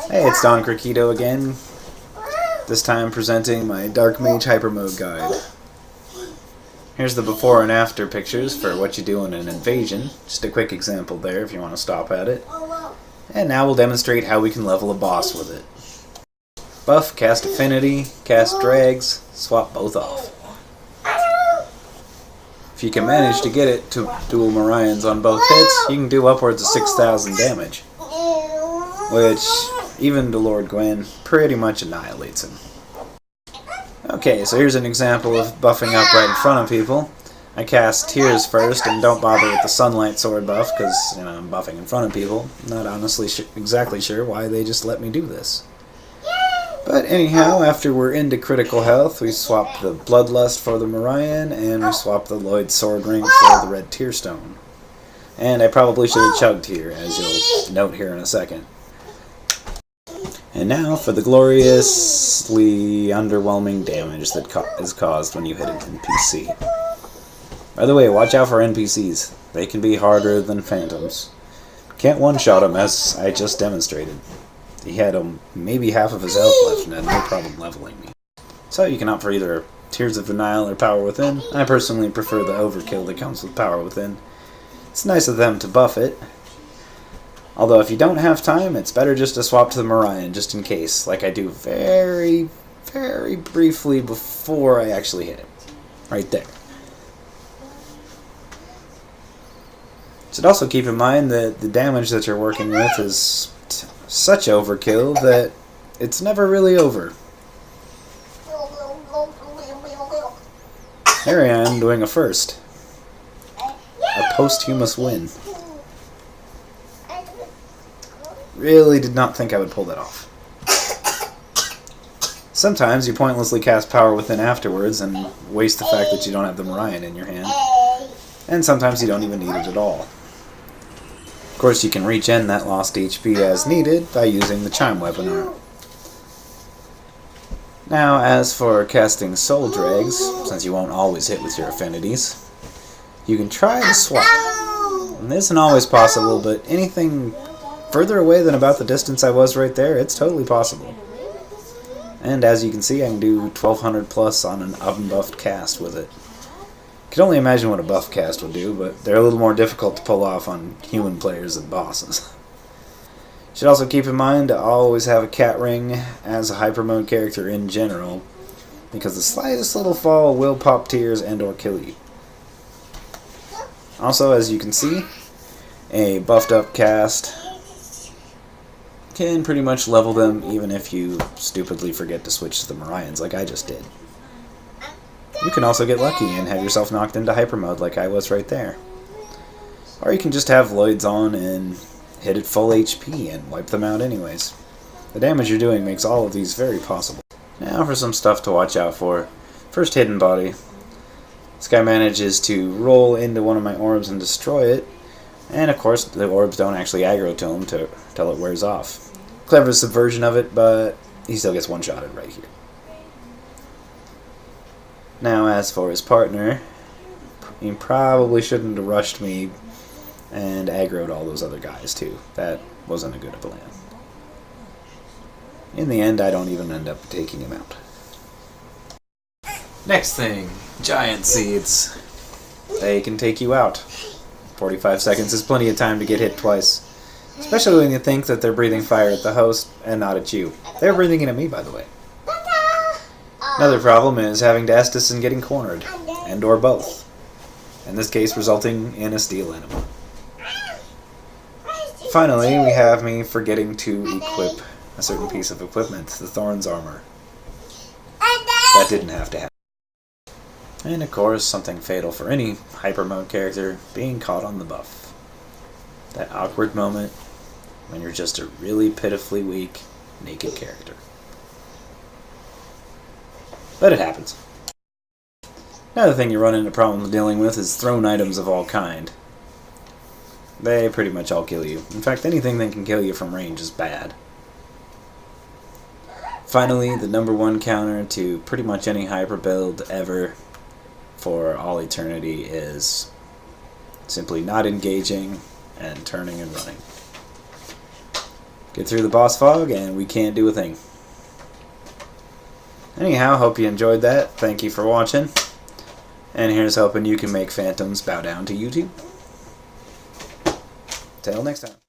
Hey, it's Don Criquito again, this time presenting my Dark Mage Hyper Mode guide. Here's the before and after pictures for what you do in an invasion, just a quick example there if you want to stop at it. And now we'll demonstrate how we can level a boss with it. Buff, cast Affinity, cast Drags, swap both off. If you can manage to get it to dual Marions on both hits, you can do upwards of 6,000 damage, which, even to Lord Gwen, pretty much annihilates him. Okay, so here's an example of buffing up right in front of people. I cast Tears first and don't bother with the Sunlight Sword buff because, I'm buffing in front of people. Not honestly exactly sure why they just let me do this. But anyhow, after we're into critical health, we swap the Bloodlust for the Marion, and we swap the Lloyd Sword Ring for the Red Tearstone. And I probably should have chugged here, as you'll note here in a second. And now for the gloriously underwhelming damage that is caused when you hit an NPC. By the way, watch out for NPCs. They can be harder than phantoms. Can't one-shot them, as I just demonstrated. He had maybe half of his health left and had no problem leveling me. So you can opt for either Tears of Denial or Power Within. I personally prefer the overkill that comes with Power Within. It's nice of them to buff it. Although if you don't have time, it's better just to swap to the Marion just in case, like I do very, very briefly before I actually hit it. Right there. Should also keep in mind that the damage that you're working with is such overkill that it's never really over. Here I am doing a first. A posthumous win. Really did not think I would pull that off. Sometimes you pointlessly cast Power Within afterwards and waste the fact that you don't have the Marion in your hand. And sometimes you don't even need it at all. Of course, you can regen that lost HP as needed by using the Chime Webinar. Now, as for casting Soul Drags, since you won't always hit with your affinities, you can try to swap. And this isn't always possible, but anything further away than about the distance I was right there, it's totally possible. And as you can see, I can do 1200 plus on an unbuffed cast with it. Can only imagine what a buff cast would do, but they're a little more difficult to pull off on human players than bosses. Should also keep in mind to always have a cat ring as a hyper mode character in general, because the slightest little fall will pop tears and or kill you. Also, as you can see, a buffed up cast can pretty much level them even if you stupidly forget to switch to the Marions like I just did. You can also get lucky and have yourself knocked into hyper mode like I was right there. Or you can just have Lloyds on and hit at full HP and wipe them out anyways. The damage you're doing makes all of these very possible. Now for some stuff to watch out for. First, Hidden Body. This guy manages to roll into one of my orbs and destroy it. And of course, the orbs don't actually aggro to him till it wears off. Clever subversion of it, but he still gets one-shotted right here. Now, as for his partner, he probably shouldn't have rushed me and aggroed all those other guys, too. That wasn't a good plan. In the end, I don't even end up taking him out. Next thing, Giant Seeds. They can take you out. 45 seconds is plenty of time to get hit twice. Especially when you think that they're breathing fire at the host and not at you. They're breathing it at me, by the way. Another problem is having to Estus and getting cornered, and or both. In this case, resulting in a steel enema. Finally, we have me forgetting to equip a certain piece of equipment, the Thorn's Armor. That didn't have to happen. And of course, something fatal for any hyper mode character, being caught on the buff. That awkward moment when you're just a really pitifully weak, naked character. But it happens. Another thing you run into problems dealing with is thrown items of all kind. They pretty much all kill you. In fact, anything that can kill you from range is bad. Finally, the #1 counter to pretty much any hyper build ever for all eternity is simply not engaging and turning and running. Get through the boss fog, and we can't do a thing. Anyhow, hope you enjoyed that. Thank you for watching. And here's hoping you can make phantoms bow down to YouTube. Till next time.